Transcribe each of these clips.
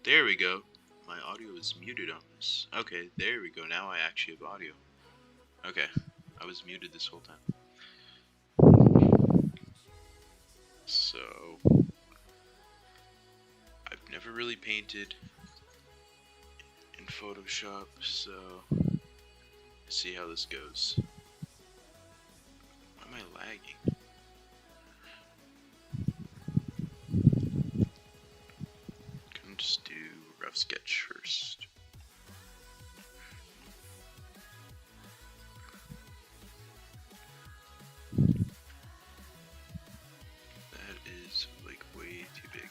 There we go. My audio is muted on this. Okay, there we go. Now I actually have audio. Okay, I was muted this whole time. So, I've never really painted in Photoshop, so let's see how this goes. Why am I lagging? Can just do rough sketch first. That is like way too big.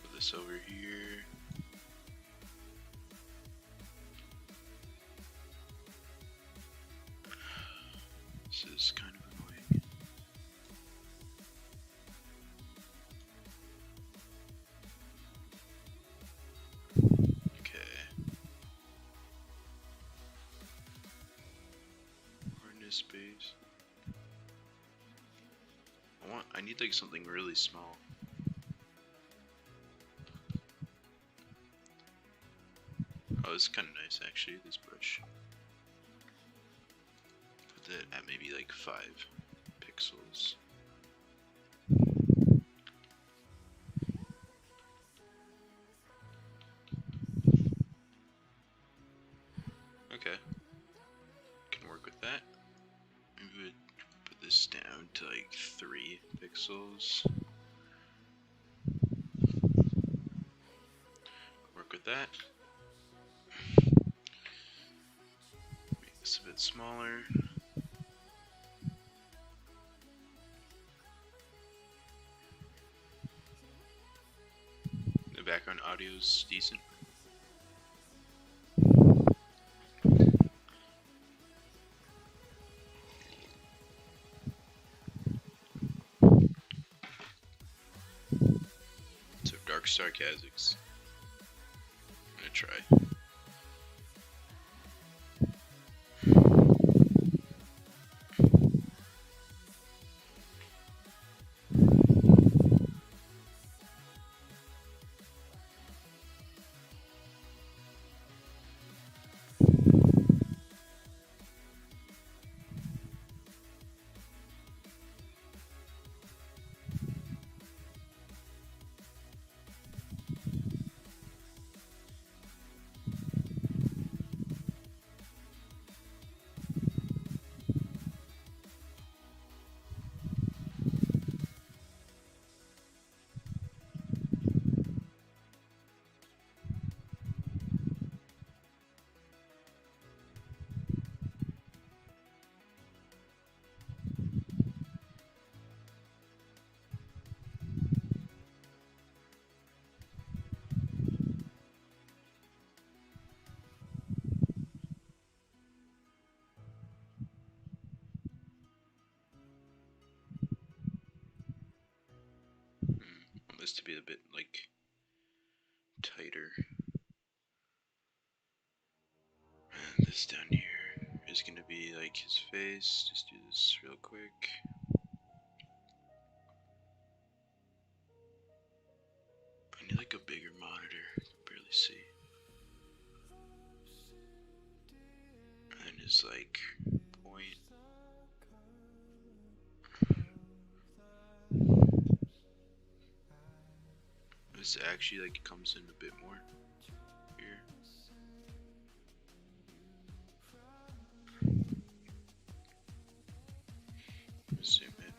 Put this over here. This is kind of annoying. Okay. Hardness space. I need like something really small. Oh, this is kind of nice actually, this brush. Put that at maybe like 5 pixels. Okay, can work with that. Maybe we would put this down to like 3 pixels. Work with that. Make this a bit smaller. The background audio is decent. So Dark Star Kha Zix. I'm gonna try. Want this to be a bit like tighter. And this down here is gonna be like his face. Just do this real quick. I need like a bigger monitor. I can barely see. And it's like point. This actually like comes in a bit more here. Zoom in.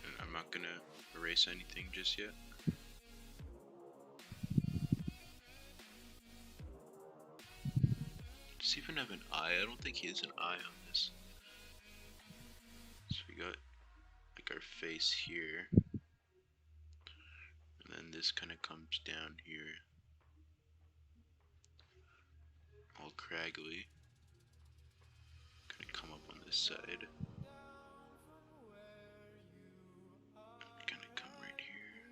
And I'm not gonna erase anything just yet. Does he even have an eye? I don't think he has an eye on this. So we got like our face here. And then this kind of comes down here. All craggly. this side. Gonna come right here.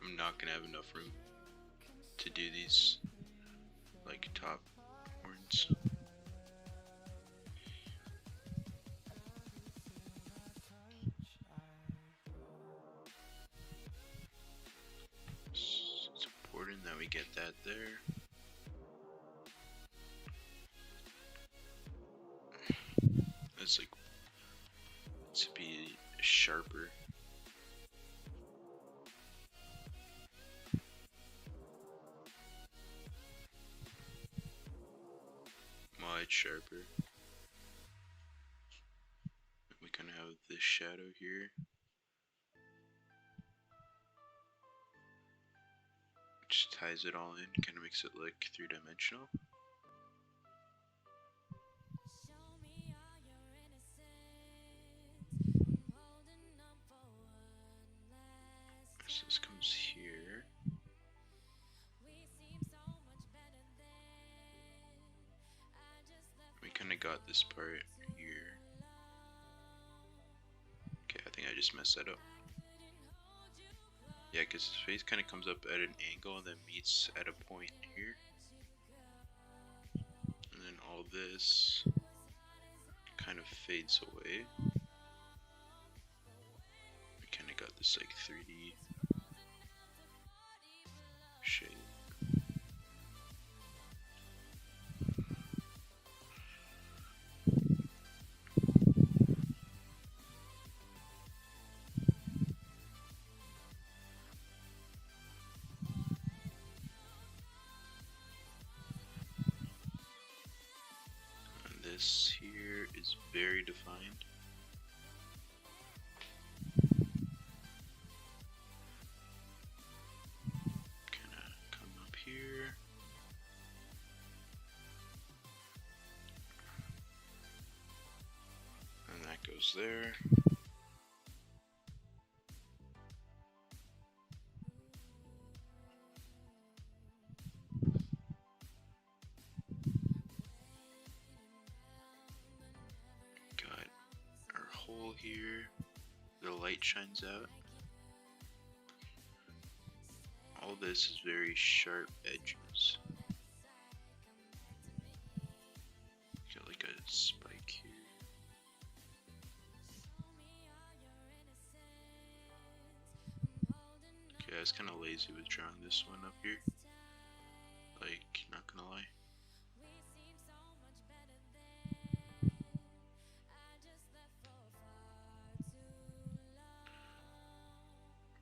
I'm not gonna have enough room to do these like top horns. It's important that we get that there. It's like to be sharper. Much sharper. We kind of have this shadow here. Just ties it all in, kind of makes it look three-dimensional. So this comes here. We kind of got this part here. Okay, I think I just messed that up. Yeah, because his face kind of comes up at an angle and then meets at a point here. And then all this kind of fades away. We kind of got this like 3D shape. This here is very defined. Kind of come up here. And that goes there. Hole here, the light shines out. All this is very sharp edges. Got like a spike here. Okay, I was kind of lazy with drawing this one up here. Like, not gonna lie.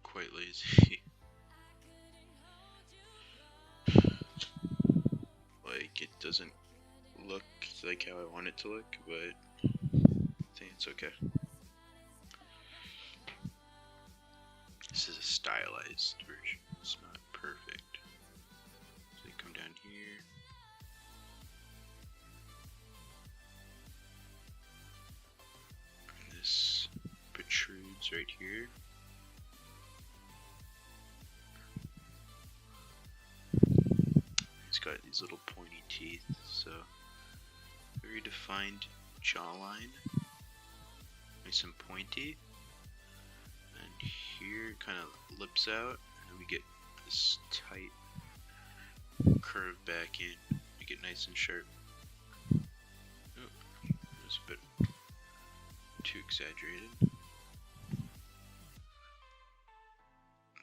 Quite lazy. Like, it doesn't look like how I want it to look, but I think it's okay. This is a stylized version, it's not perfect. So you come down here. And this protrudes right here. He's got these little pointy teeth, so very defined jawline. Nice and pointy. And here kind of lips out, and we get this tight curve back in. Make it nice and sharp. Oh, that's a bit too exaggerated.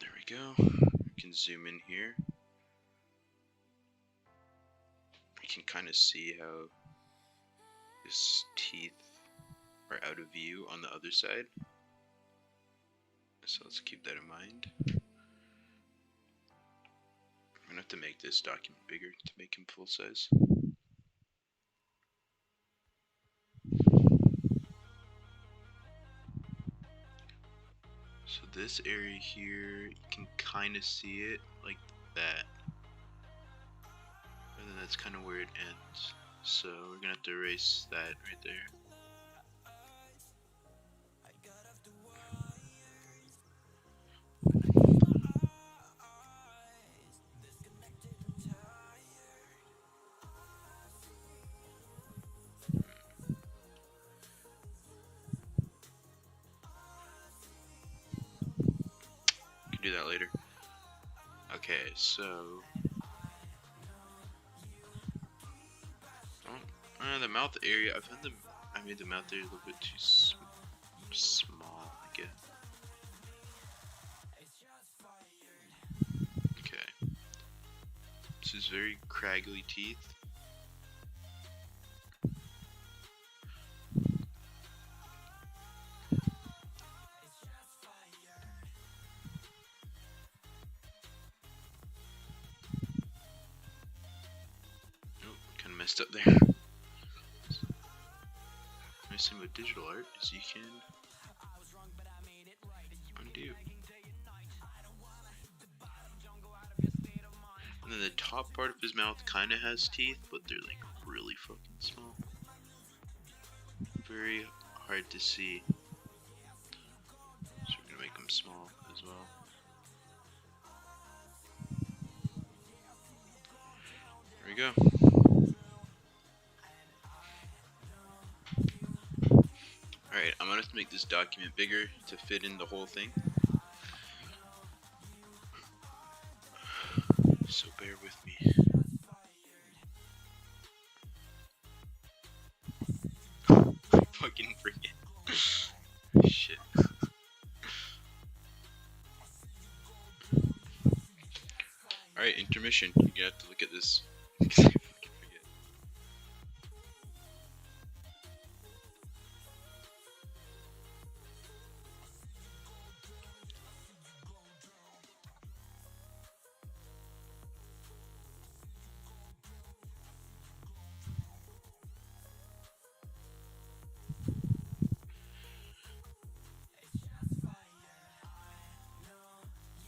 There we go. We can zoom in here. You can kind of see how his teeth are out of view on the other side. So let's keep that in mind. I'm gonna have to make this document bigger to make him full size. So this area here, you can kind of see it like that. Other than that's kind of where it ends. So we're gonna have to erase that right there. Can do that later. Okay, so the mouth area. I made the mouth area a little bit too small, I guess. Okay. This is very craggly teeth. Oh, kind of messed up there. Nice thing with digital art is you can undo. And then the top part of his mouth kind of has teeth, but they're like really fucking small. Very hard to see. So we're gonna make them small as well. There we go. Alright, I'm gonna have to make this document bigger to fit in the whole thing. So bear with me. I fucking forget. Shit. Alright, intermission. You're gonna have to look at this. I fucking forget.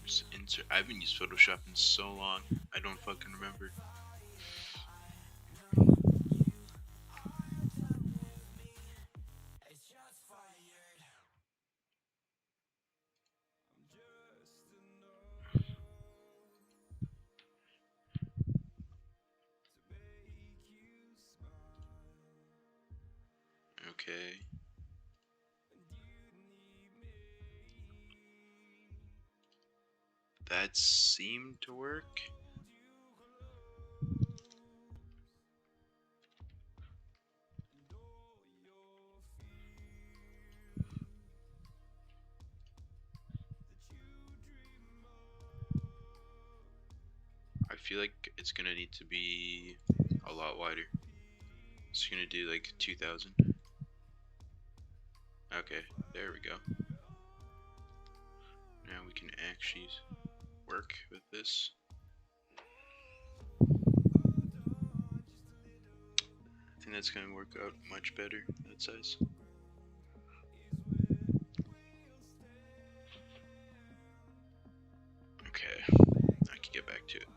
Just insert. I haven't used Photoshop in so long. I don't fucking remember. Okay. That seemed to work. I feel like it's gonna need to be a lot wider. It's gonna do like 2000. Okay, there we go. Now we can actually work with this. I think that's gonna work out much better, that size. Okay, I can get back to it.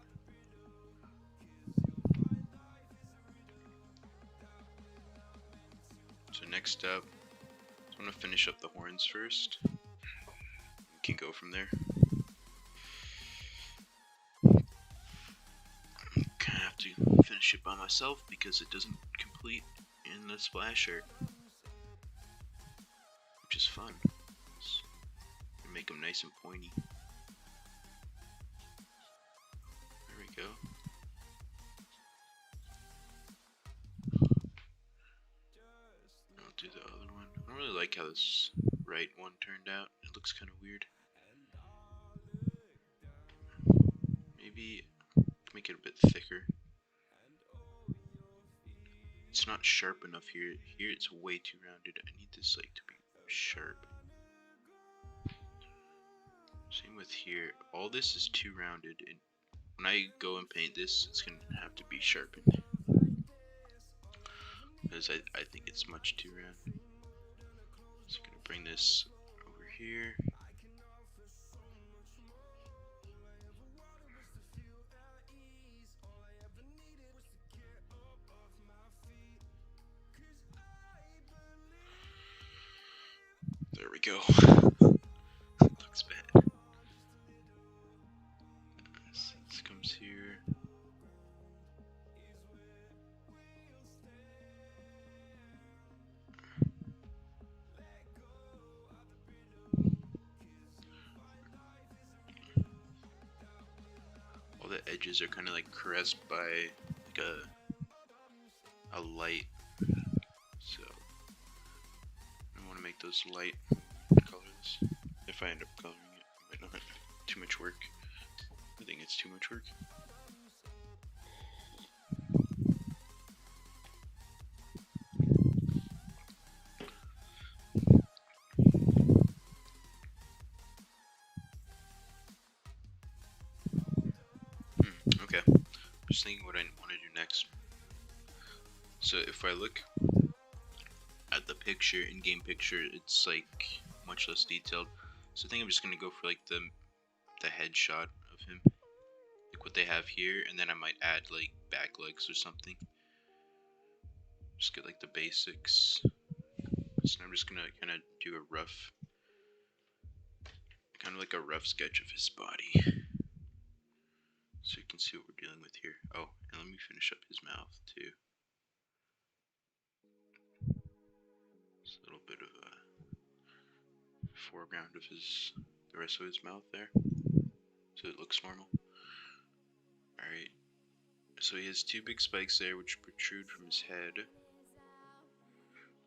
So next up, I want to finish up the horns first. We can go from there. Kind of have to finish it by myself because it doesn't complete in the splasher, which is fun. Make them nice and pointy. There we go. I'll do the other one. I don't really like how this right one turned out. It looks kind of weird. Maybe make it a bit thicker. It's not sharp enough here. Here it's way too rounded. I need this like to be sharp. Same with here. All this is too rounded, and when I go and paint this, it's gonna have to be sharpened because I think it's much too round. So I'm gonna bring this over here. we go. Looks bad. This comes here. All the edges are kind of like caressed by like a light. So I want to make those light colors. If I end up coloring it, it might not. Too much work. I think it's too much work. Okay. Just thinking what I want to do next. So if I look at the picture, in-game picture, it's like much less detailed. So I think I'm just gonna go for like the headshot of him, like what they have here, and then I might add like back legs or something. Just get like the basics. So I'm just gonna kind of do a rough, kind of like a rough sketch of his body, so you can see what we're dealing with here. Oh, and let me finish up his mouth too. Just a little bit of a foreground of the rest of his mouth there, so it looks normal. Alright, so he has two big spikes there which protrude from his head. You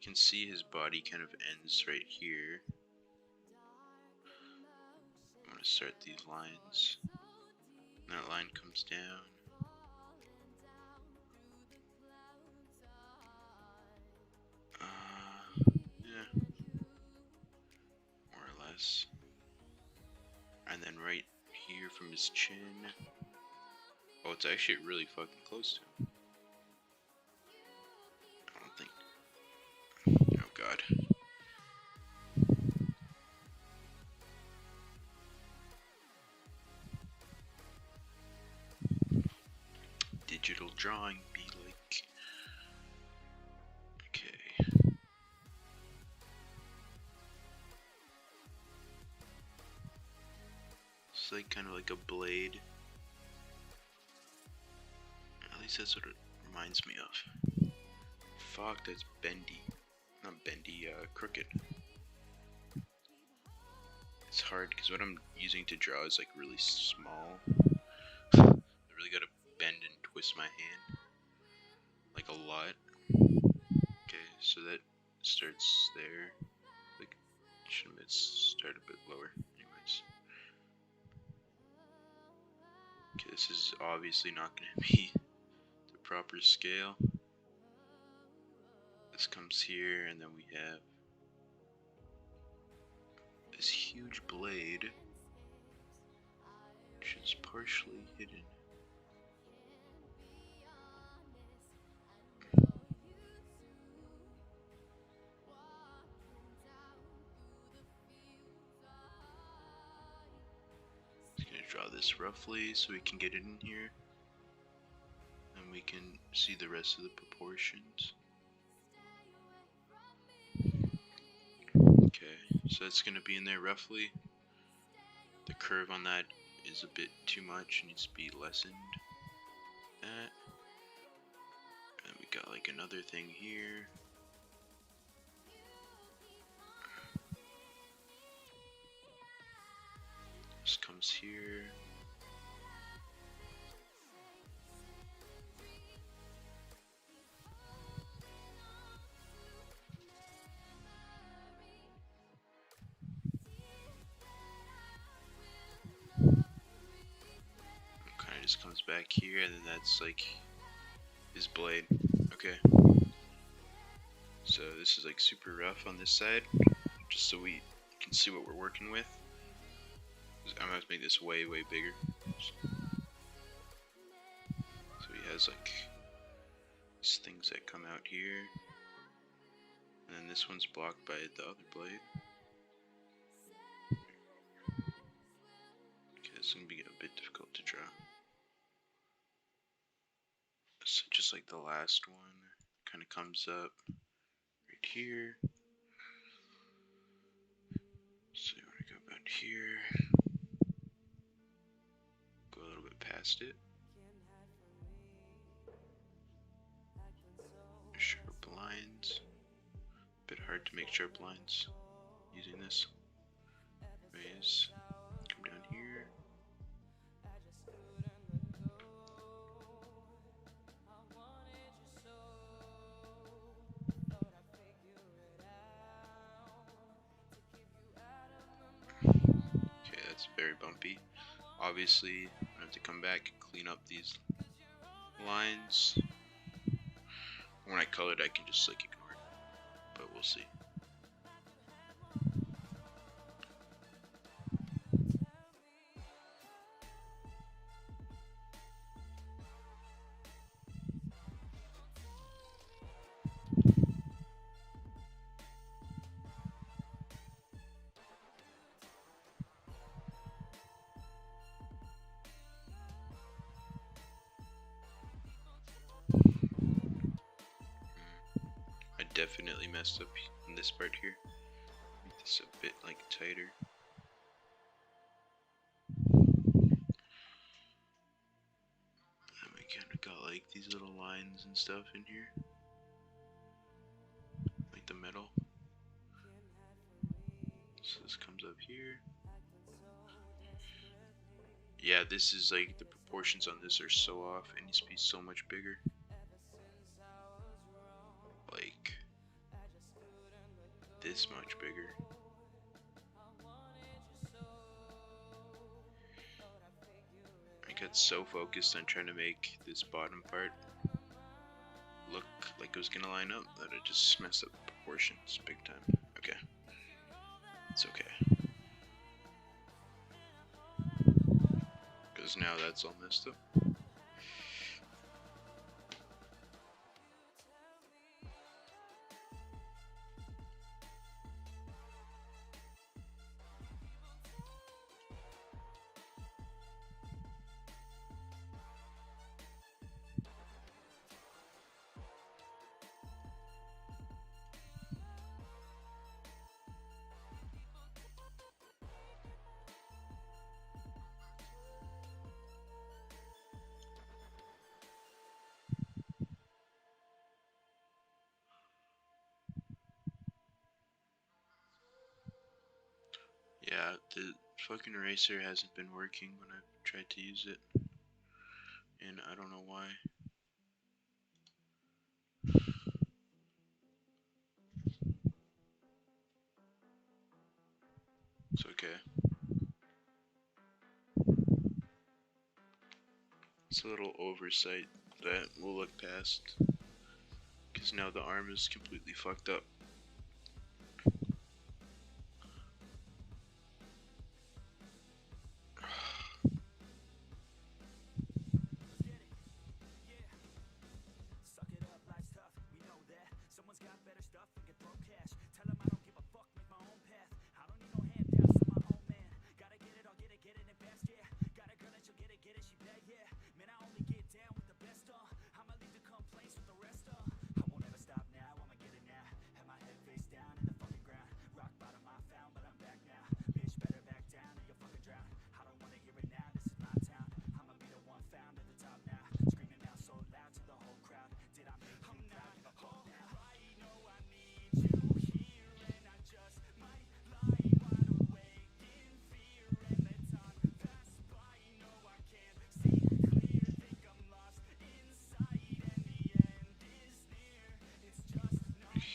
can see his body kind of ends right here. I'm going to start these lines. And that line comes down. Yeah, more or less. And then right here from his chin. Oh, it's actually really fucking close to him. I don't think. Oh god. Digital drawing be like. Okay. It's like kind of like a blade. At least that's what it reminds me of. Fuck, that's bendy. Not bendy, crooked. It's hard because what I'm using to draw is like really small. I really gotta bend and twist my hand. Like a lot. Okay, so that starts there. Like, should have start a bit lower. Anyways. Okay, this is obviously not gonna be the proper scale. This comes here, and then we have this huge blade, which is partially hidden. Just gonna draw this roughly so we can get it in here, and we can see the rest of the proportions. Okay, so that's gonna be in there roughly. The curve on that is a bit too much, needs to be lessened. That. And we got like another thing here. This comes here. Kind of just comes back here, and then that's like his blade. Okay. So this is like super rough on this side, just so we can see what we're working with. I'm gonna have to make this way bigger. So he has like these things that come out here, and then this one's blocked by the other blade. Okay, this is gonna be a bit difficult to draw. So just like the last one, kind of comes up right here. here. Go a little bit past it. Sharp lines. Bit hard to make sharp lines using this. Anyways, come down here. Okay, that's very bumpy. Obviously, I have to come back and clean up these lines. When I color it, I can just like ignore it, but we'll see. I definitely messed up in this part here. Make this a bit like tighter. And we kind of got like these little lines and stuff in here, like the metal. So this comes up here. Yeah, this is like the proportions on this are so off. It needs to be so much bigger. Like this much bigger. I got so focused on trying to make this bottom part look like it was gonna line up that I just messed up the proportions big time. Okay. It's okay. Because now that's all messed up. Yeah, the fucking eraser hasn't been working when I've tried to use it. And I don't know why. It's okay. It's a little oversight that we'll look past. Because now the arm is completely fucked up.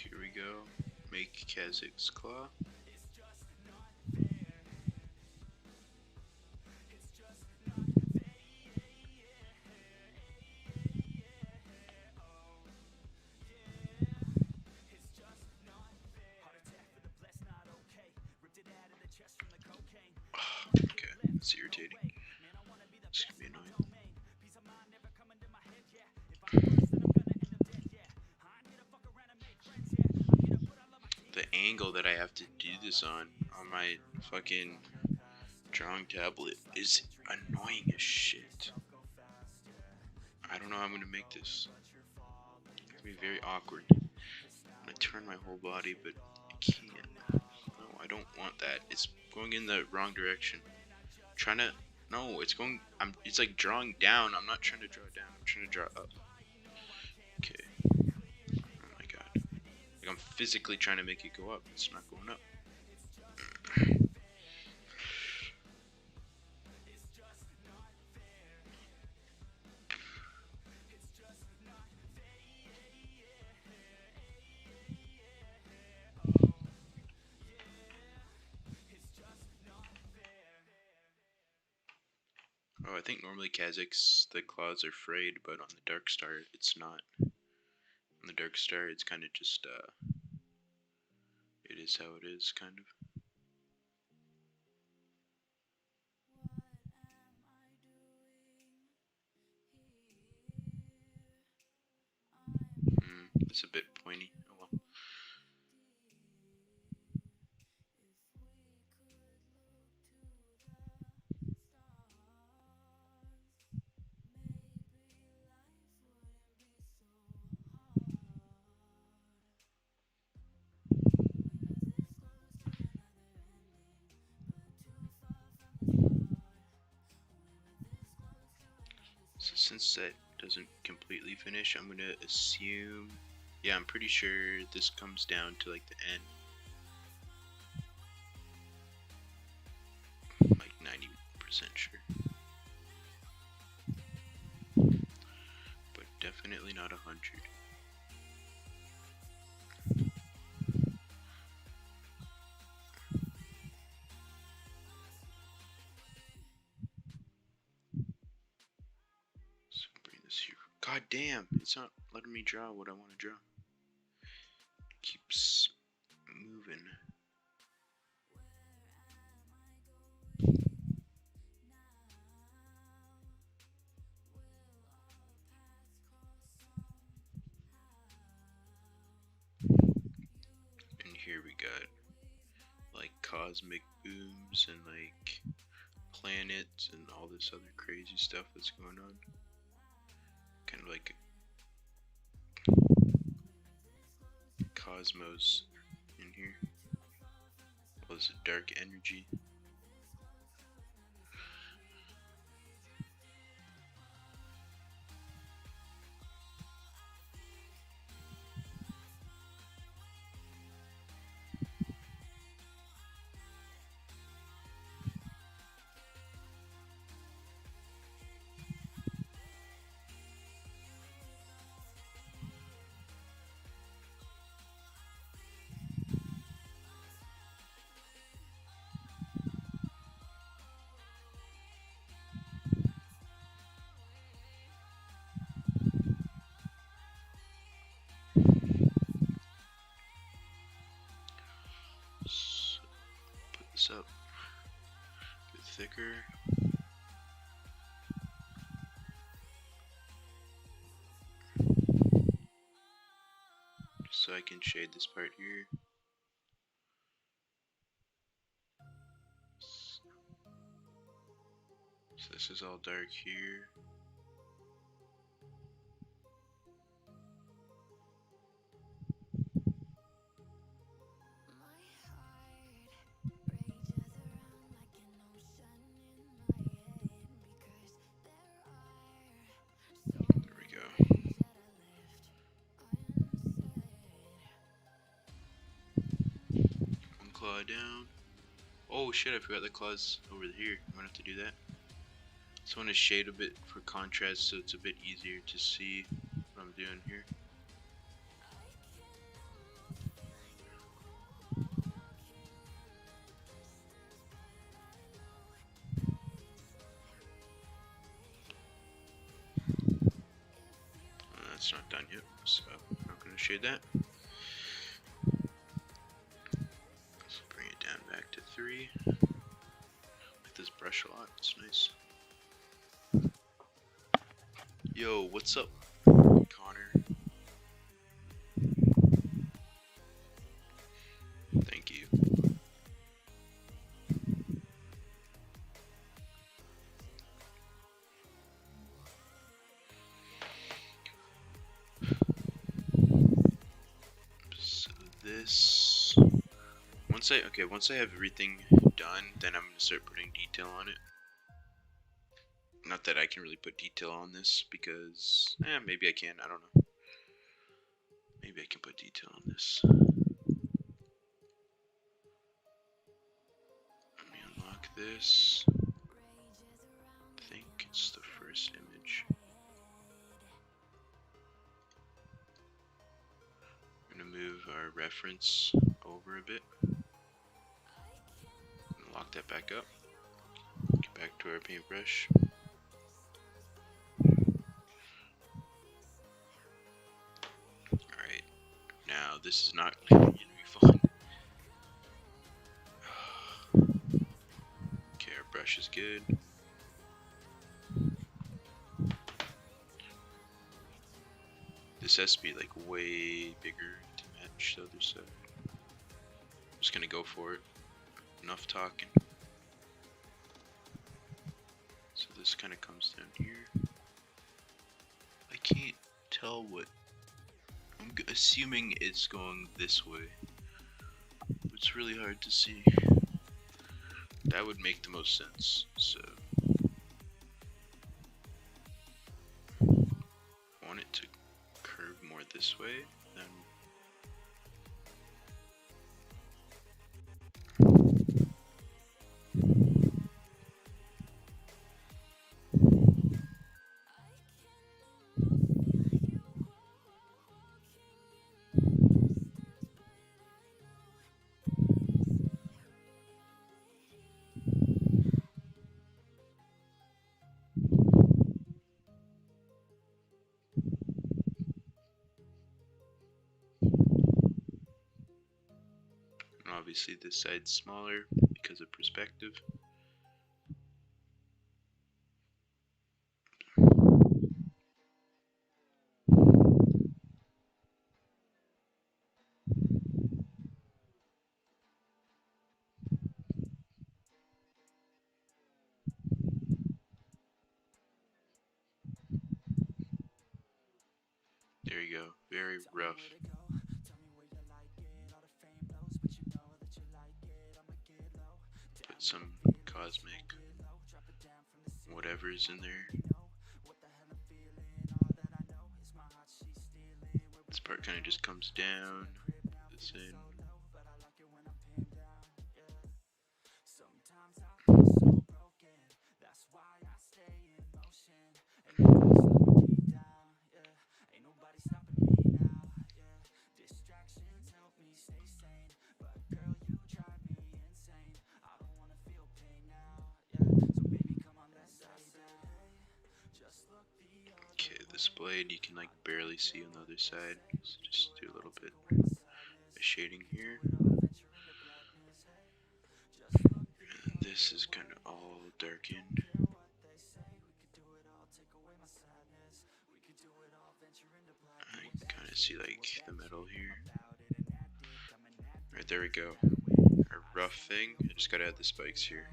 Here we go. Make Kha Zix claw. Okay, it's irritating. It's gonna be annoying. The angle that I have to do this on my fucking drawing tablet is annoying as shit. I don't know how I'm gonna make this. It's gonna be very awkward. I'm gonna turn my whole body, but I can't. I don't know I don't want that. It's going in the wrong direction. Trying to, no, it's going, it's like drawing down. I'm not trying to draw down, I'm trying to draw up. Okay. Oh my god. Like I'm physically trying to make it go up. It's not going up. Oh, I think normally Kha Zix, the claws are frayed, but on the Dark Star, it's not. On the Dark Star, it's kind of just, it is how it is, kind of. It's a bit pointy. Oh well. So since that doesn't completely finish, I'm gonna assume, yeah, I'm pretty sure this comes down to like the end. Like 90% sure. But definitely not 100. So bring this here. God damn, it's not letting me draw what I want to draw. Keeps moving. And here we got like cosmic booms and like planets and all this other crazy stuff that's going on. Kind of like cosmos in here. All this dark energy. So put this up a bit thicker. Just so I can shade this part here. So this is all dark here. There we go. One claw down. Oh shit, I forgot the claws over here. I'm gonna have to do that. Just want to shade a bit for contrast so it's a bit easier to see what I'm doing here. That's not done yet, so I'm not going to shade that. Let's bring it down back to 3. I like this brush a lot, it's nice. Yo, what's up, Connor? Thank you. So this, once once I have everything done, then I'm gonna start putting detail on it. Not that I can really put detail on this because, maybe I can. I don't know. Maybe I can put detail on this. Let me unlock this. I think it's the first image. I'm gonna move our reference over a bit. Lock that back up. Get back to our paintbrush. Alright, now this is not gonna be fun. Okay, our brush is good. This has to be like way bigger to match the other side. I'm just gonna go for it. Enough talking. So this kind of comes down here. I can't tell what. I'm assuming it's going this way. It's really hard to see. That would make the most sense. So I want it to curve more this way than. Obviously this side's smaller because of perspective. There you go, very rough. Put some cosmic whatever's in there. This part kind of just comes down. This in. Okay, this blade you can like barely see on the other side, so just do a little bit of shading here. And this is kind of all darkened. I kind of see like the metal here. Right, there we go. Our rough thing. I just gotta add the spikes here.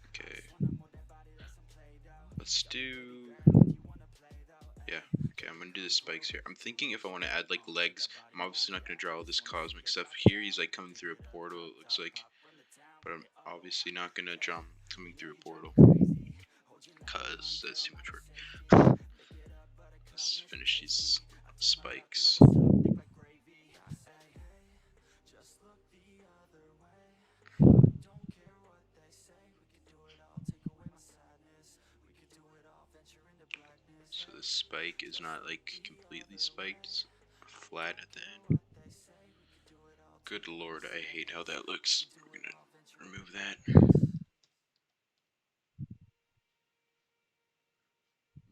Okay. Let's do. Yeah. Okay, I'm gonna do the spikes here. I'm thinking if I want to add like legs, I'm obviously not gonna draw all this cosmic stuff here. He's like coming through a portal. It looks like. But I'm obviously not gonna draw him coming through a portal, cause that's too much work. Let's finish these spikes. So the spike is not like completely spiked, it's flat at the end. Good lord, I hate how that looks. We're gonna remove that.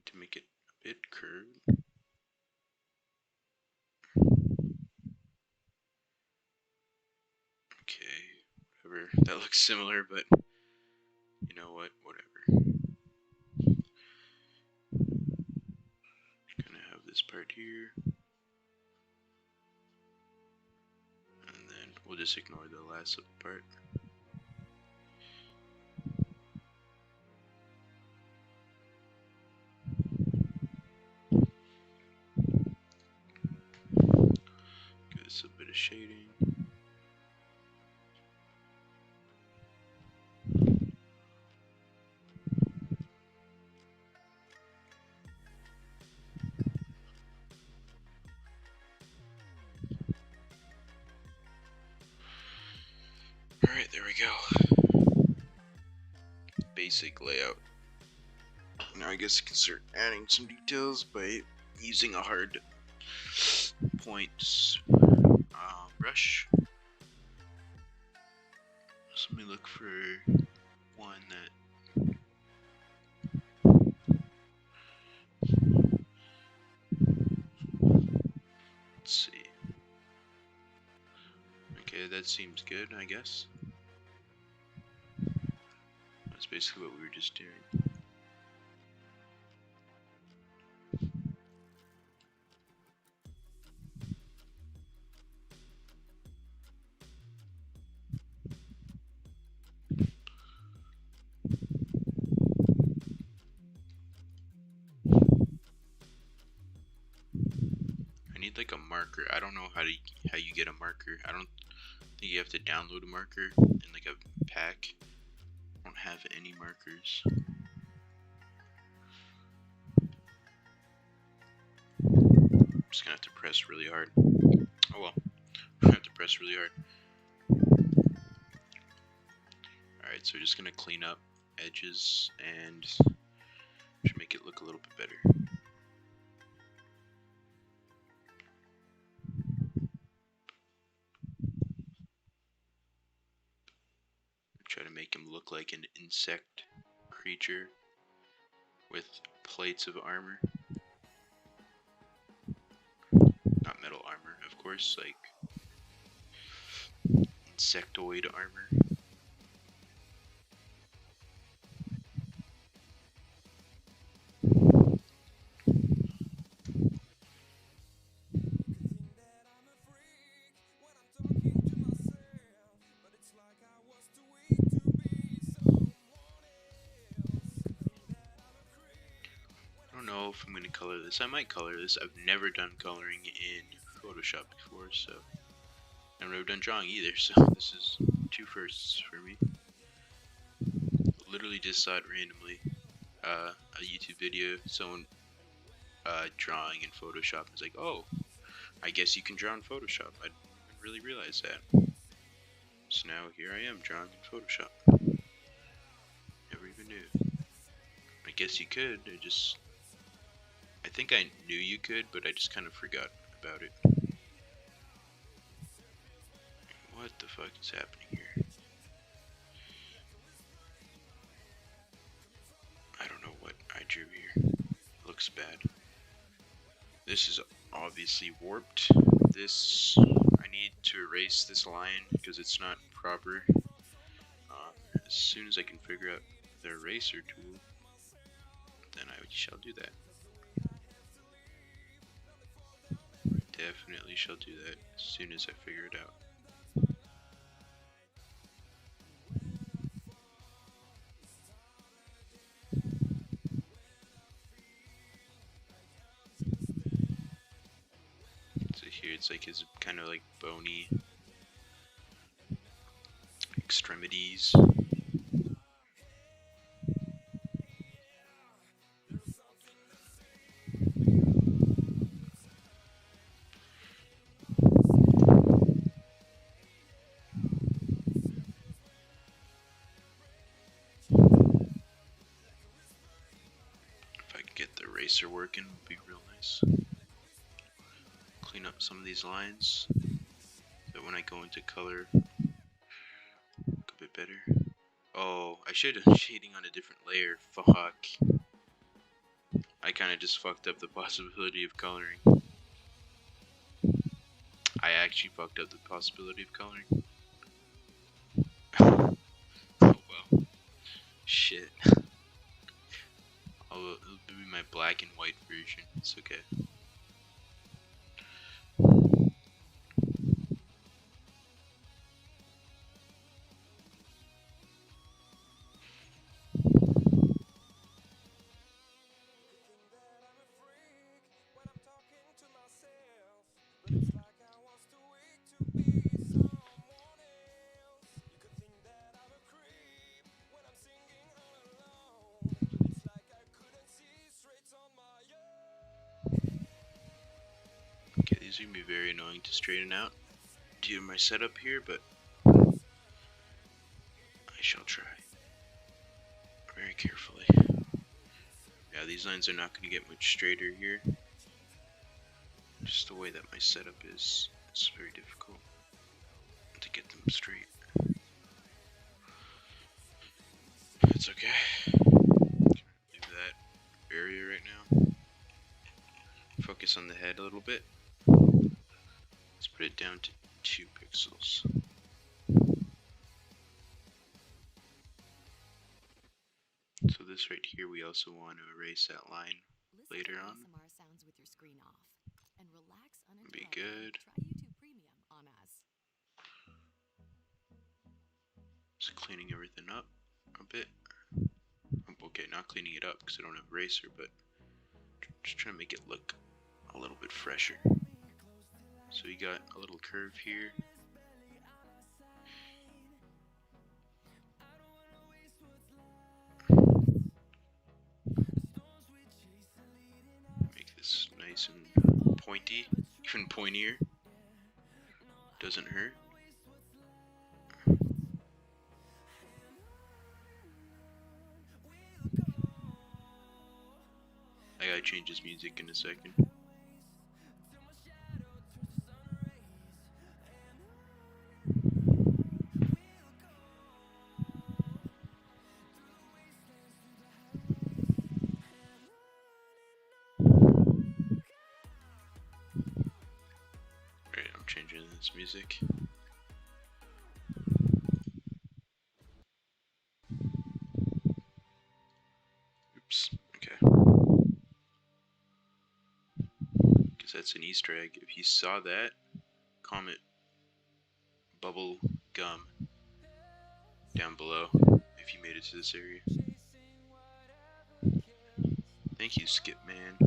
To make it a bit curved. Okay, whatever. That looks similar, but you know what? Whatever. Gonna have this part here. And then we'll just ignore the last part. of shading. Alright, there we go. Basic layout. Now I guess I can start adding some details by using a hard point brush. So let me look for one that let's see. Okay, that seems good, I guess. That's basically what we were just doing. I need like a marker. I don't know how you get a marker. I don't think you have to download a marker in like a pack. I don't have any markers. I'm just gonna have to press really hard. Oh well, I have to press really hard. Alright, so we're just gonna clean up edges and should make it look a little bit better. Try to make him look like an insect creature with plates of armor. Not metal armor, of course, like insectoid armor. I don't know if I'm going to color this. I might color this. I've never done coloring in Photoshop before, so I've never done drawing either, so this is two firsts for me. Literally just saw it randomly. A YouTube video, someone drawing in Photoshop. It's like, oh, I guess you can draw in Photoshop. I didn't really realize that. So now here I am drawing in Photoshop. Never even knew. I guess you could. I think I knew you could, but I just kind of forgot about it. What the fuck is happening here? I don't know what I drew here. It looks bad. This is obviously warped. I need to erase this line because it's not proper. As soon as I can figure out the eraser tool, then I shall do that. Definitely shall do that as soon as I figure it out. So here it's like his kind of like bony extremities. If I could get the eraser working, it would be real nice. Clean up some of these lines so when I go into color, look a bit better. Oh, I should have shading on a different layer. Fuck. I kind of just fucked up the possibility of coloring. I actually fucked up the possibility of coloring. Oh well. Shit. It'll be my black and white version. It's okay. gonna be very annoying to straighten out due to my setup here, but I shall try very carefully. Yeah, these lines are not gonna get much straighter here. Just the way that my setup is, it's very difficult to get them straight. It's okay. Leave that area right now. Focus on the head a little bit. Let's put it down to 2 pixels. So this right here, we also want to erase that line later on. Be good. Just cleaning everything up a bit. Okay, not cleaning it up because I don't have eraser, but just trying to make it look a little bit fresher. So we got a little curve here. Make this nice and pointy, even pointier. Doesn't hurt. I gotta change his music in a second. Alright, I'm changing this music. Oops, okay. Because that's an Easter egg. If you saw that, comment bubble gum down below if you made it to this area. Thank you, Skip Man.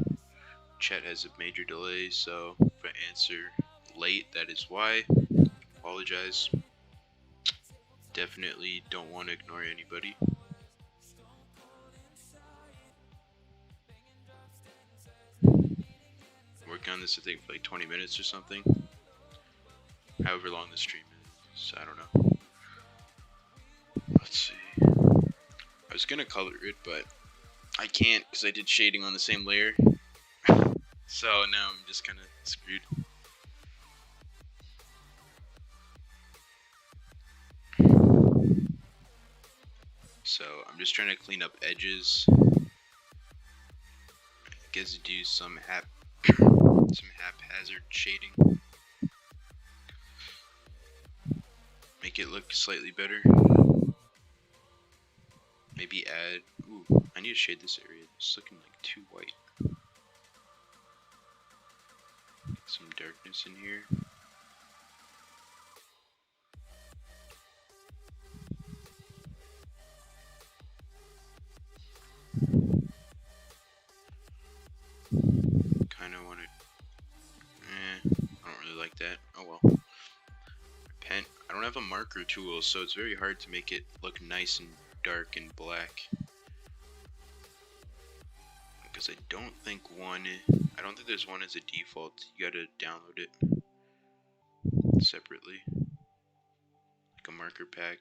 Chat has a major delay, so if I answer late, that is why. Apologize. Definitely don't want to ignore anybody. Working on this, I think, for like 20 minutes or something. However long the stream is, I don't know. Let's see. I was gonna color it, but I can't because I did shading on the same layer. So now I'm just kind of screwed. So I'm just trying to clean up edges. I guess do some haphazard shading. Make it look slightly better. Maybe add. Ooh, I need to shade this area. It's looking like too white. Get some darkness in here. Kind of want to. I don't really like that. Oh well. Pen. I don't have a marker tool, so it's very hard to make it look nice and dark and black. Because I don't think there's one as a default. You gotta download it separately, like a marker pack.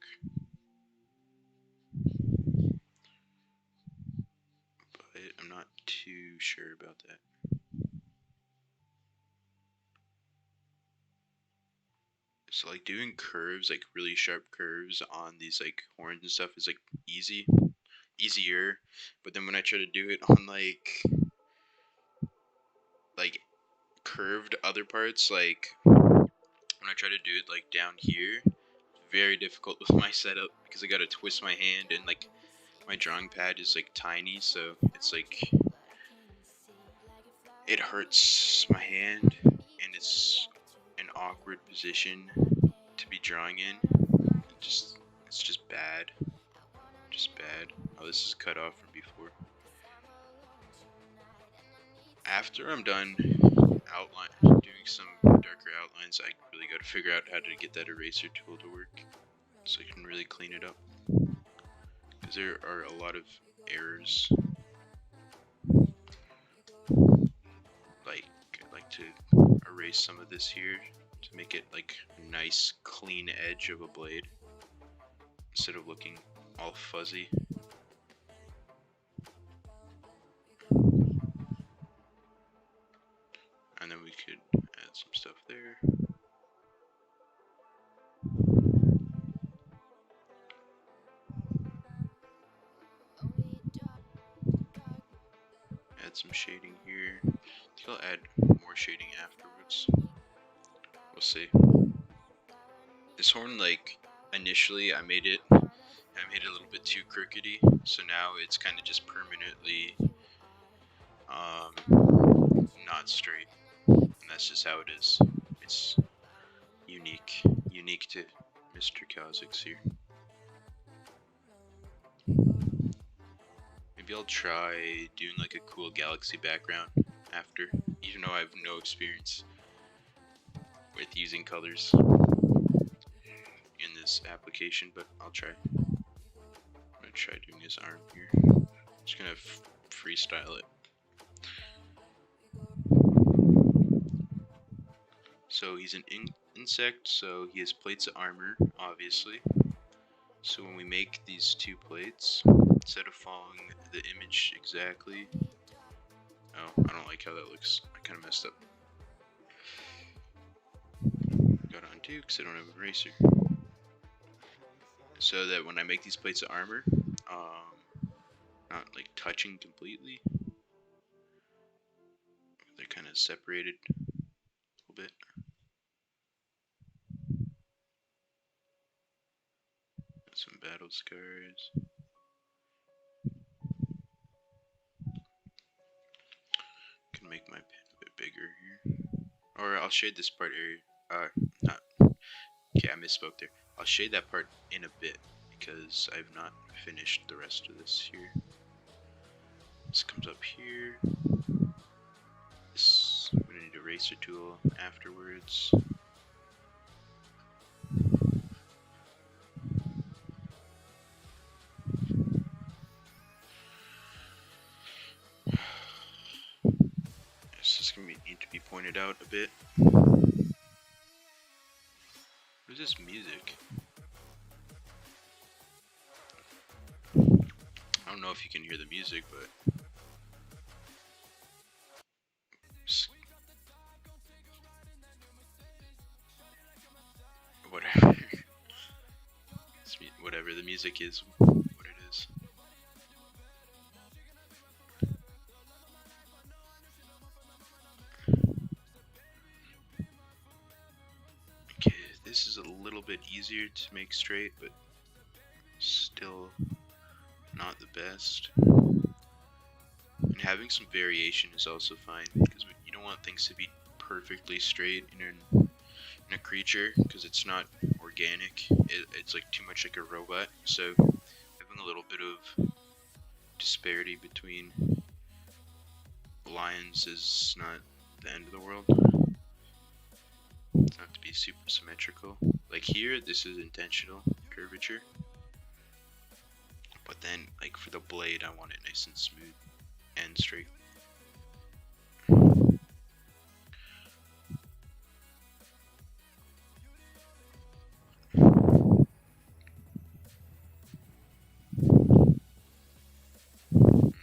But I'm not too sure about that. So like doing curves, like really sharp curves on these like horns and stuff is like easier. But then when I try to do it on like curved other parts, like when I try to do it like down here, very difficult with my setup because I gotta twist my hand and like my drawing pad is like tiny, so it's like it hurts my hand and it's an awkward position to be drawing in. It's just bad. Just bad. Oh, this is cut off from before. After I'm done doing some darker outlines, I really got to figure out how to get that eraser tool to work so I can really clean it up. Because there are a lot of errors. I erase some of this here to make it like a nice clean edge of a blade instead of looking all fuzzy. And then we could add some stuff there. Add some shading here. I think I'll add more shading afterwards. We'll see. This horn, like, initially I made it a little bit too crookedy, so now it's kind of just permanently not straight, and that's just how it is. It's unique to Mr. Kha Zix here. Maybe I'll try doing like a cool galaxy background after, even though I have no experience with using colors in this application, but I'll try. I'm gonna try doing his arm here. I'm just gonna freestyle it. So he's an insect, so he has plates of armor, obviously. So when we make these two plates, instead of following the image exactly, oh, I don't like how that looks. I kind of messed up. Gotta undo because I don't have an eraser. So that when I make these plates of armor, not like touching completely, they're kind of separated a little bit. Some battle scars. Can make my pen a bit bigger here. Or I'll shade this part area. Not. Okay, I misspoke there. I'll shade that part in a bit because I've not finished the rest of this here. This comes up here. This, I'm gonna need an eraser tool afterwards. This is gonna need to be pointed out a bit. What is this music? I don't know if you can hear the music, but whatever. Whatever the music is, what it is. Okay, this is a little bit easier to make straight, but still not the best. And having some variation is also fine, because you don't want things to be perfectly straight in a creature, because it's not organic. It's like too much like a robot. So having a little bit of disparity between lines is not the end of the world. It's not to be super symmetrical. Like here, this is intentional curvature. But then, like for the blade, I want it nice and smooth and straight.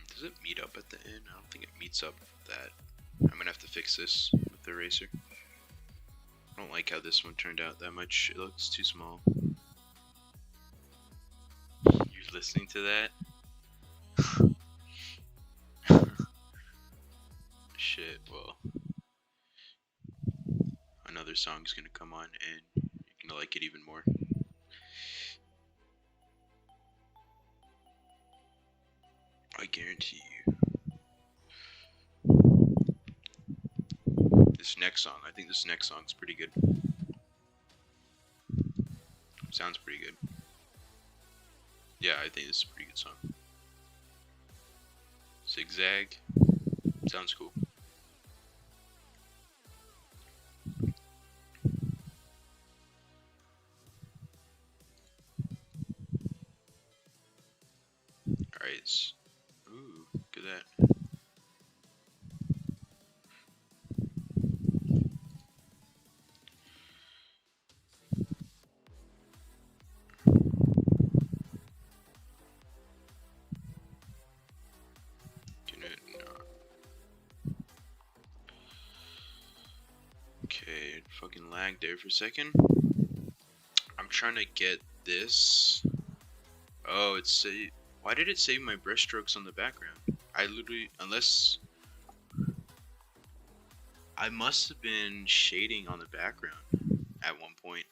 Does it meet up at the end? I don't think it meets up that. I'm gonna have to fix this with the eraser. I don't like how this one turned out that much. It looks too small. You're listening to that? Shit, well. Another song's gonna come on and you're gonna like it even more. I guarantee you. This next song, I think this next song's pretty good. Sounds pretty good. Yeah, I think this is a pretty good song. Zigzag. Sounds cool. Alright. Ooh, look at that. fucking lag there for a second. I'm trying to get this. Oh, it's why did it save my brushstrokes on the background? I literally, unless I must have been shading on the background at one point.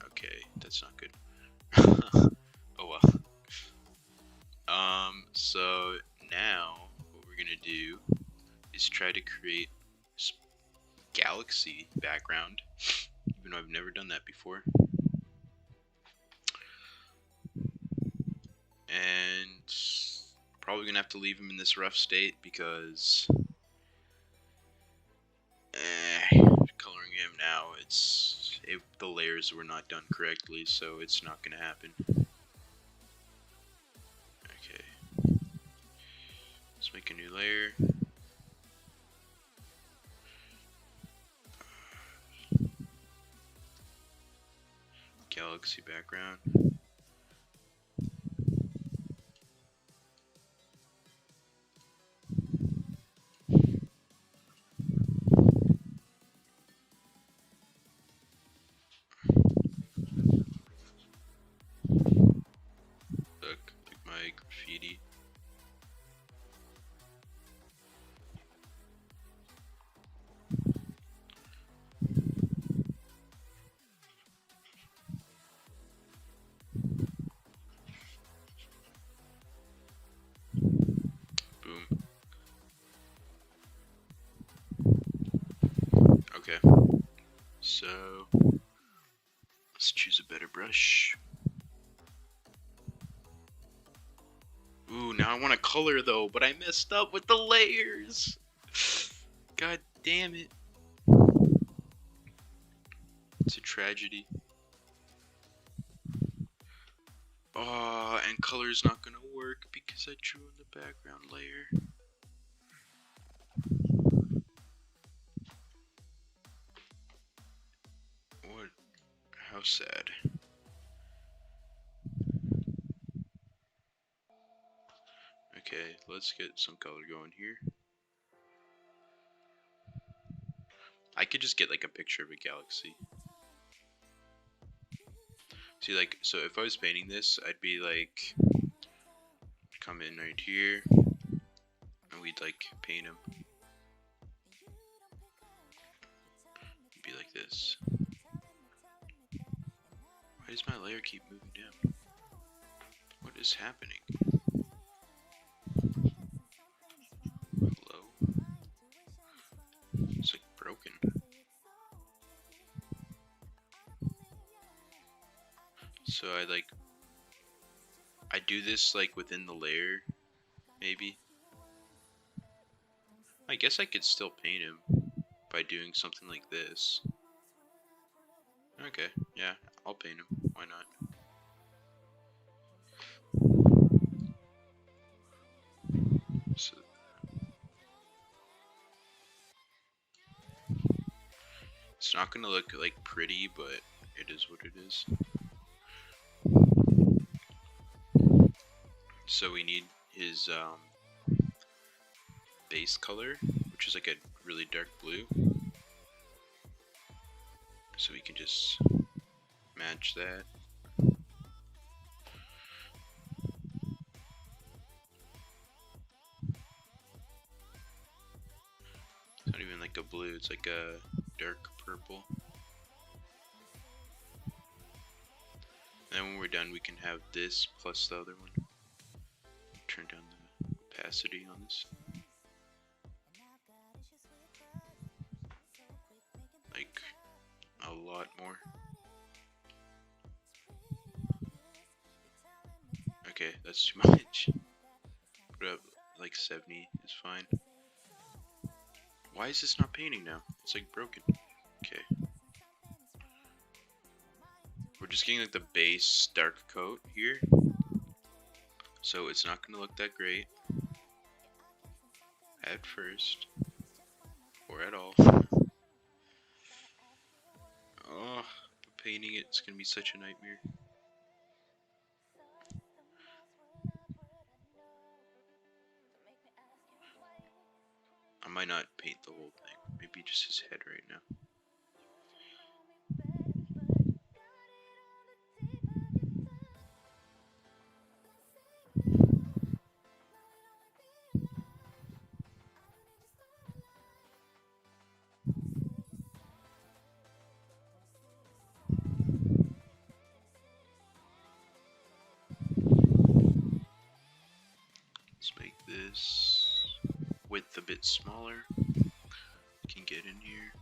Okay, that's not good. Oh well. So now what we're gonna do is try to create this galaxy background, even though I've never done that before. And probably gonna have to leave him in this rough state because coloring him now, the layers were not done correctly, so it's not gonna happen. Okay, let's make a new layer. Galaxy background. Look my graffiti. Boom. Okay. So let's choose a better brush. Ooh, now I want to color though, but I messed up with the layers. God damn it. It's a tragedy. Oh, and color's not gonna work because I drew in the background layer. What? How sad. Okay, let's get some color going here. I could just get like a picture of a galaxy. See, like, so if I was painting this, I'd be like, come in right here, and we'd like paint him. It'd be like this. Why does my layer keep moving down? What is happening? Hello? It's like broken. So I do this like within the layer, maybe. I guess I could still paint him by doing something like this. Okay, yeah, I'll paint him. Why not? So, it's not gonna look like pretty, but it is what it is. So we need his base color, which is like a really dark blue. So we can just match that. It's not even like a blue, it's like a dark purple. And then when we're done, we can have this plus the other one. Turn down the opacity on this. Like, a lot more. Okay, that's too much. Put up like 70 is fine. Why is this not painting now? It's like broken. Okay. We're just getting like the base dark coat here. So it's not gonna look that great at first. Or at all. Oh, painting it's gonna be such a nightmare. I'm might not paint the whole thing. Maybe just his head right now. Let's make this width a bit smaller. Can get in here.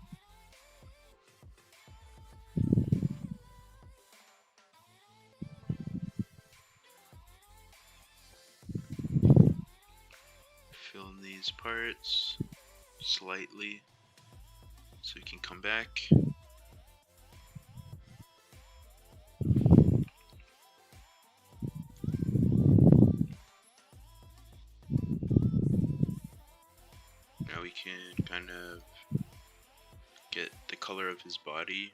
Fill in these parts slightly so we can come back. Now we can kind of get the color of his body.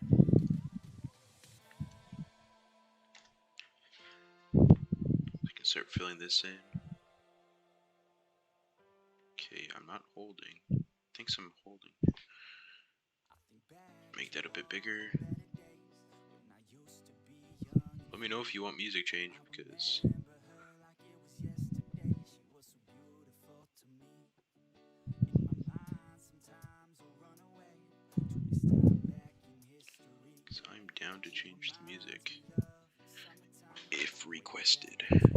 I can start filling this in. Okay, I'm not holding. I think I'm holding. Make that a bit bigger. Let me know if you want music change because I'm down to change the music if requested. I'm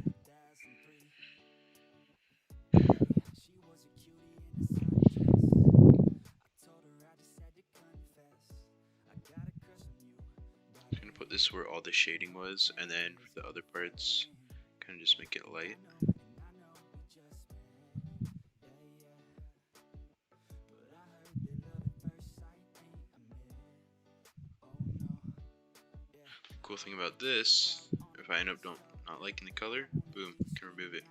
gonna put this where all the shading was, and then for the other parts, kind of just make it light. Cool thing about this, if I end up not liking the color, boom, can remove it.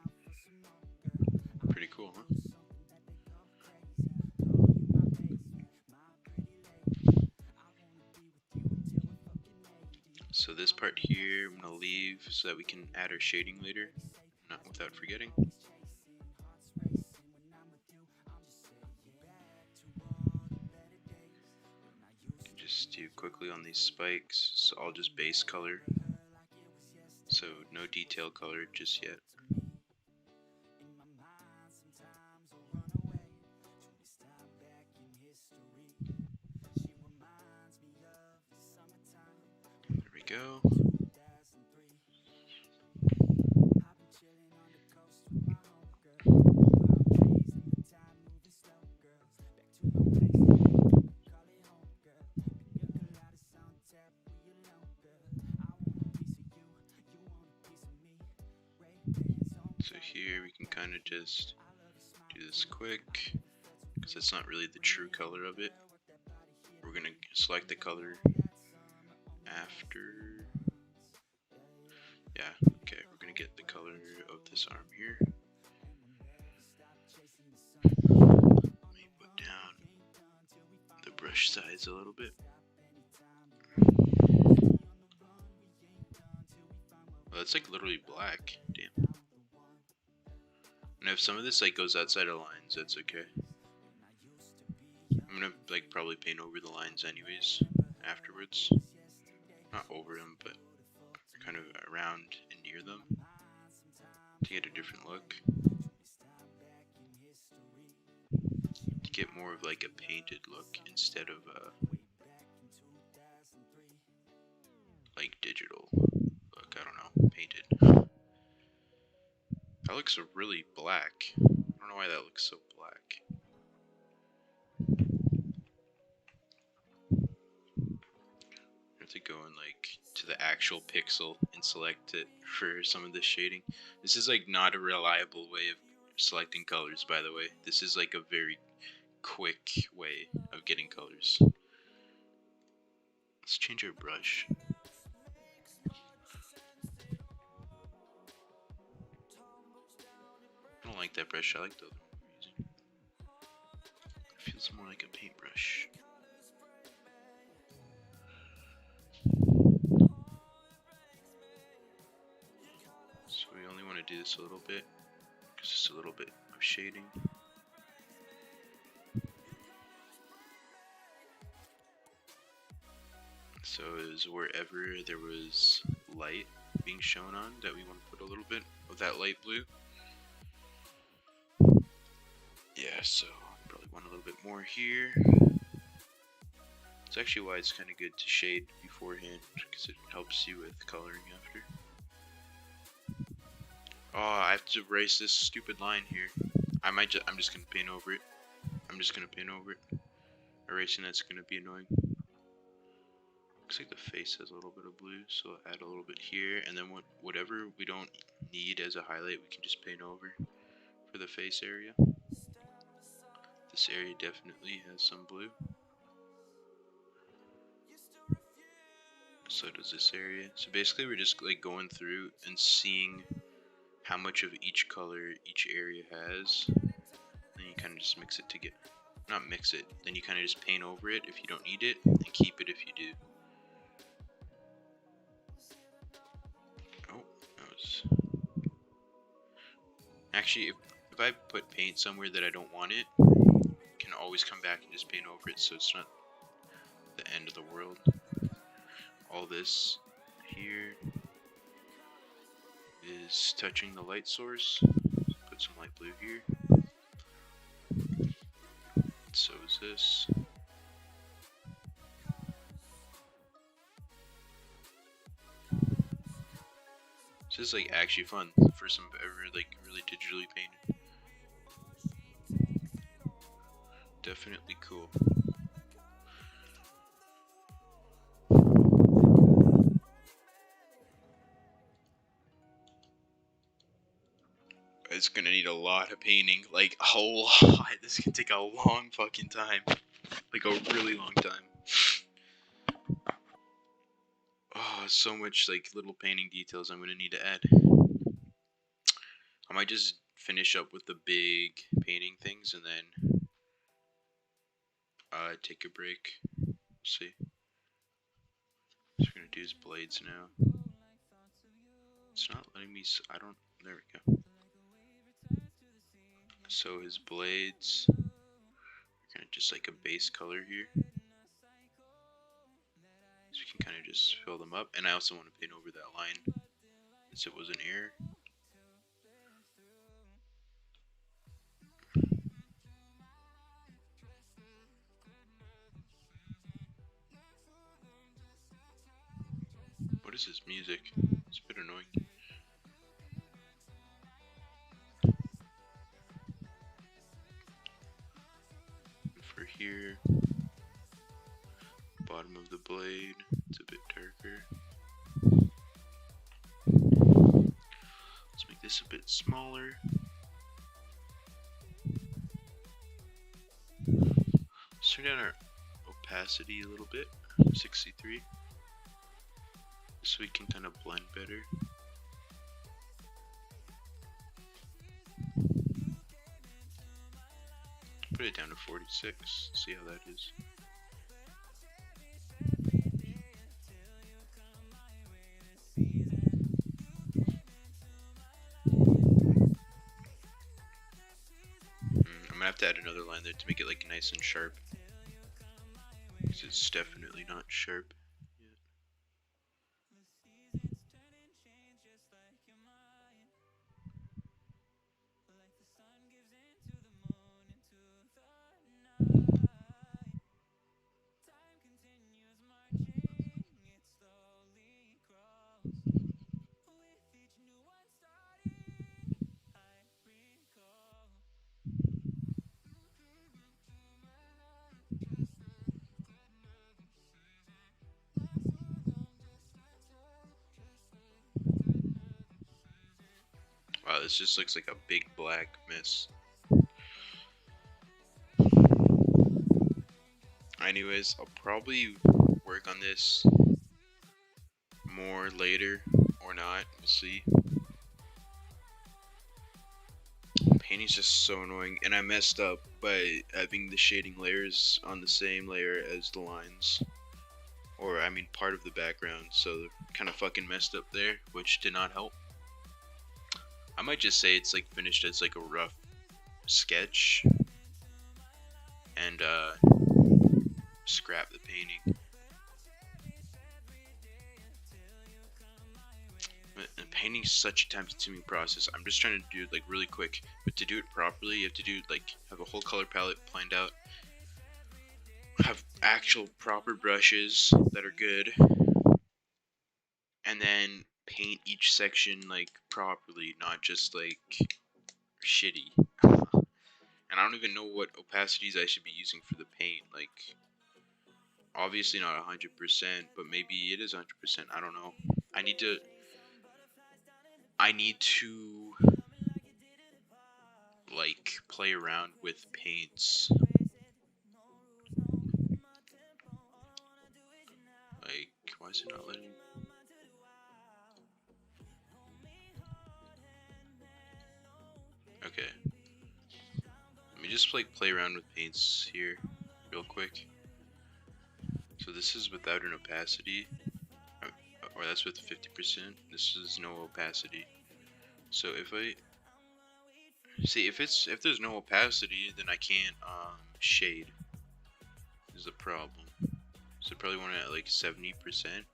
Pretty cool, huh? So this part here, I'm gonna leave so that we can add our shading later, not without forgetting. Just do quickly on these spikes. It's all just base color, so no detail color just yet. There we go. So here we can kind of just do this quick, because it's not really the true color of it. We're gonna select the color after. Yeah, okay, we're gonna get the color of this arm here. Let me put down the brush size a little bit. Well, it's like literally black, damn. And if some of this like goes outside of lines, that's okay. I'm gonna like probably paint over the lines anyways afterwards. Not over them, but kind of around and near them to get a different look. To get more of like a painted look instead of like digital look. I don't know, painted. That looks really black. I don't know why that looks so black. I have to go in like to the actual pixel and select it for some of this shading. This is like not a reliable way of selecting colors, by the way. This is like a very quick way of getting colors. Let's change our brush. I don't like that brush. I like the other one we're using. It feels more like a paintbrush. So we only want to do this a little bit, because it's a little bit of shading. So it was wherever there was light being shown on that we want to put a little bit of that light blue. Yeah, so probably want a little bit more here. It's actually why it's kind of good to shade beforehand, because it helps you with coloring after. Oh, I have to erase this stupid line here. I'm just gonna paint over it. I'm just gonna paint over it. Erasing that's gonna be annoying. Looks like the face has a little bit of blue, so I'll add a little bit here, and then whatever we don't need as a highlight, we can just paint over for the face area. This area definitely has some blue. So does this area. So basically we're just like going through and seeing how much of each color each area has. Then you kind of just mix it together. Not mix it, then you kind of just paint over it if you don't need it, and keep it if you do. Oh, that was... Actually, if I put paint somewhere that I don't want it, I can always come back and just paint over it, so it's not the end of the world. All this here is touching the light source. Put some light blue here. So is this. This is like actually fun. First time I've ever like really digitally painted. Definitely cool. It's gonna need a lot of painting, like a lot. This can take a long fucking time, like a really long time. Oh, so much like little painting details I'm gonna need to add. I might just finish up with the big painting things and then take a break. We'll see. What we're gonna do is blades now. It's not letting me. I don't. There we go. So his blades. We're gonna just like a base color here. So we can kind of just fill them up. And I also want to paint over that line, since it was an error. What is this music? It's a bit annoying. For here, bottom of the blade, it's a bit darker. Let's make this a bit smaller. Let's turn down our opacity a little bit, 63, so we can kind of blend better. Put it down to 46, see how that is. I'm gonna have to add another line there to make it like nice and sharp, because it's definitely not sharp yet. Wow, this just looks like a big black mess. Anyways, I'll probably work on this more later, or not, we'll see. Painting's just so annoying, and I messed up by having the shading layers on the same layer as the lines. Or, I mean, part of the background, so kind of fucking messed up there, which did not help. I might just say it's like finished as like a rough sketch, and scrap the painting. painting is such a time-consuming process. I'm just trying to do it like really quick, but to do it properly, you have to do like have a whole color palette planned out, have actual proper brushes that are good, and then paint each section like properly, not just like shitty. And I don't even know what opacities I should be using for the paint. Like, obviously not 100%, but maybe it is 100%. I don't know. I need to like play around with paints. Like, why is it not letting? Okay. Let me just like play around with paints here real quick. So this is without an opacity, or that's with 50%. This is no opacity. So if I see if there's no opacity, then I can't shade. Is the problem. So I probably want it at like 70%.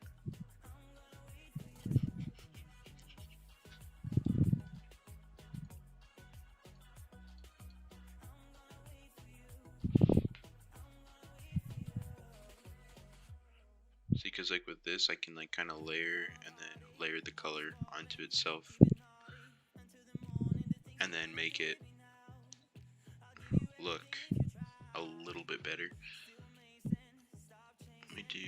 See, because like with this, I can like kind of layer and then layer the color onto itself, and then make it look a little bit better. Let me do.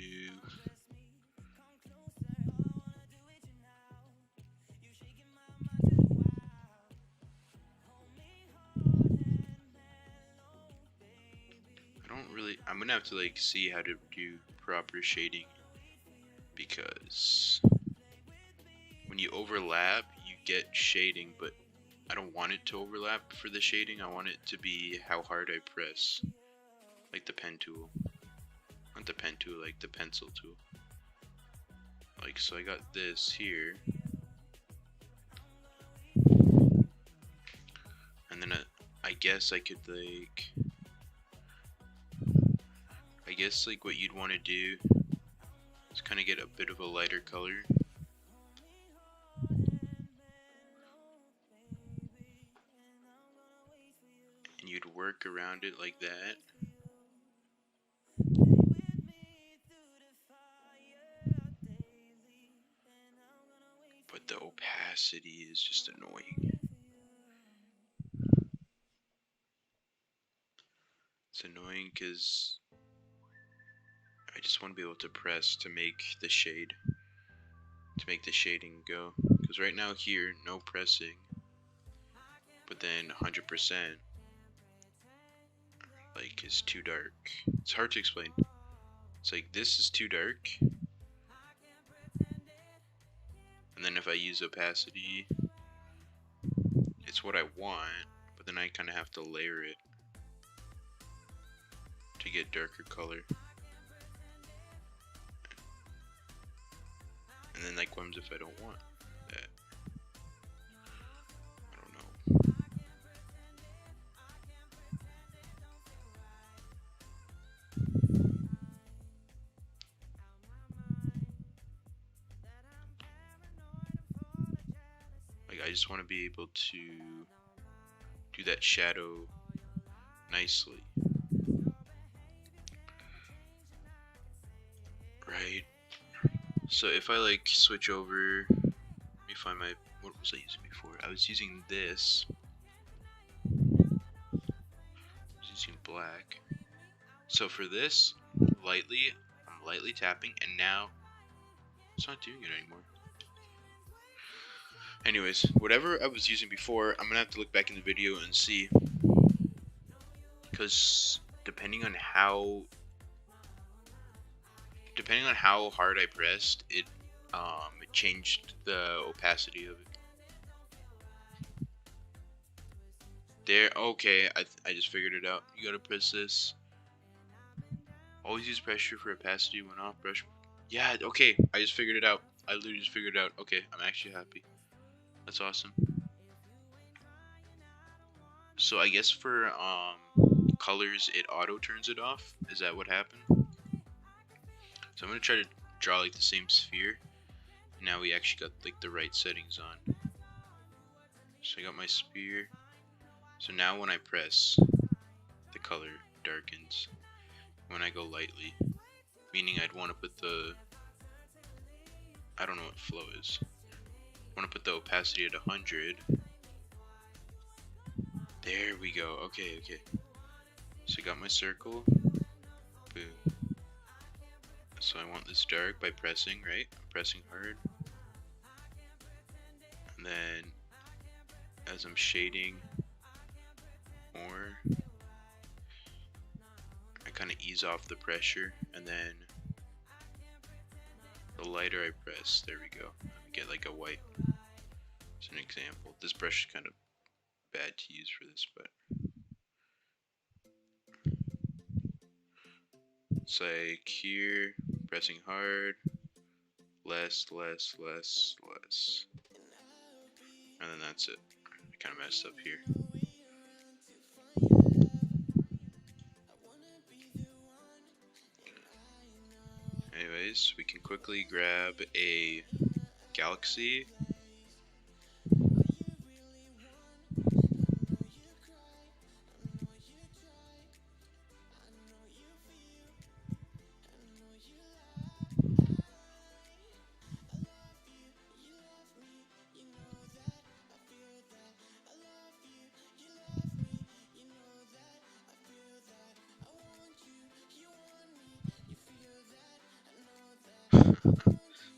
I'm gonna have to like see how to do proper shading, because when you overlap you get shading, but I don't want it to overlap for the shading. I want it to be how hard I press, like the pen tool. Not the pen tool, like the pencil tool. Like, so I got this here, and then I guess I could like, what you'd want to do is kind of get a bit of a lighter color, and you'd work around it like that. But the opacity is just annoying. It's annoying because I just want to be able to press to make the shade, to make the shading go. Because right now here, no pressing, but then 100% like is too dark. It's hard to explain. It's like this is too dark, and then if I use opacity, it's what I want, but then I kind of have to layer it to get darker color. And then like what happens if I don't want that? I don't know. Like I just want to be able to do that shadow nicely. Right? So if I like switch over, let me find my, what was I using before? I was using this. I was using black. So for this, I'm lightly tapping, and now it's not doing it anymore. Anyways, whatever I was using before, I'm gonna have to look back in the video and see, because depending on how hard I pressed, it changed the opacity of it. There, okay, I just figured it out. You gotta press this. Always use pressure for opacity when off brush. Yeah, okay, I just figured it out. I literally just figured it out. Okay, I'm actually happy. That's awesome. So I guess for colors, it auto turns it off. Is that what happened? So I'm gonna try to draw like the same sphere, Now we actually got like the right settings on. So I got my spear. So now when I press, the color darkens. When I go lightly, meaning I'd want to put the, I don't know what flow is. I want to put the opacity at 100. There we go. Okay. So I got my circle. Boom. So I want this dark by pressing, right? I'm pressing hard. And then as I'm shading more, I kind of ease off the pressure, and then the lighter I press, there we go. I get like a white. As an example, this brush is kind of bad to use for this, but it's like here, pressing hard, less, and then that's it. I kind of messed up here. Anyways, we can quickly grab a galaxy.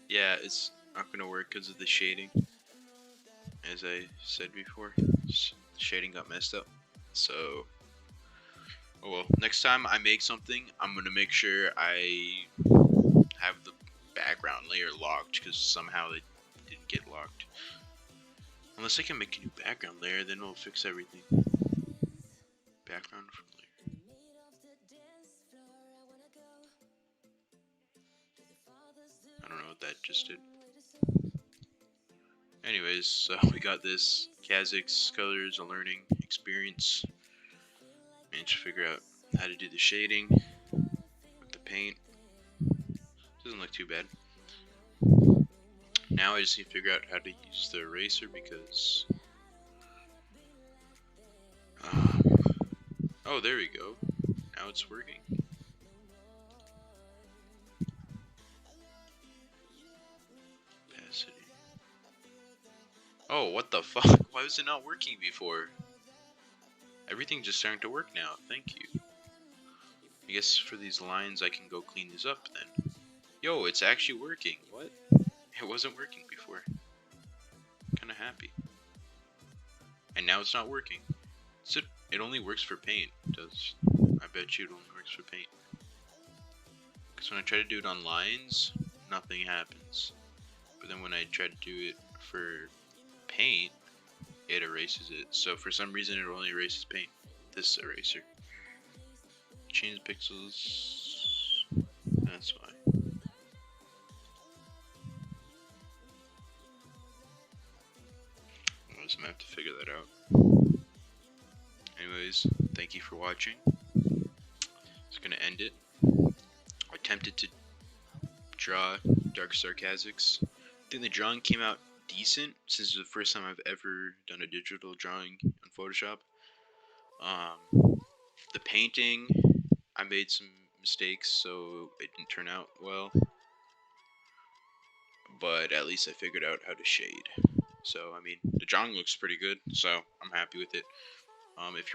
Yeah, it's not gonna work because of the shading. As I said before, shading got messed up. So, oh well. Next time I make something, I'm gonna make sure I have the background layer locked, because somehow it didn't get locked. Unless I can make a new background layer, then it'll fix everything. Background from layer. I don't know what that just did. Anyways, so we got this Kha Zix colors, a learning experience. Managed to figure out how to do the shading with the paint. Doesn't look too bad. Now I just need to figure out how to use the eraser, because oh, there we go. Now it's working. Opacity. Oh, what the fuck? Why was it not working before? Everything's just starting to work now. Thank you. I guess for these lines I can go clean these up then. Yo, it's actually working. What? It wasn't working before. Kinda happy. And now it's not working. So it only works for paint. It does. I bet you it only works for paint. Because when I try to do it on lines, nothing happens. But then when I try to do it for paint, it erases it. So for some reason it only erases paint. This eraser. Change pixels. That's why. I was gonna have to figure that out. Anyways, thank you for watching. It's gonna end it. I attempted to draw Dark Star Kha Zix. I think the drawing came out decent, since it's the first time I've ever done a digital drawing on Photoshop. The painting, I made some mistakes, so it didn't turn out well. But at least I figured out how to shade. So, I mean, the drawing looks pretty good, so I'm happy with it. If you're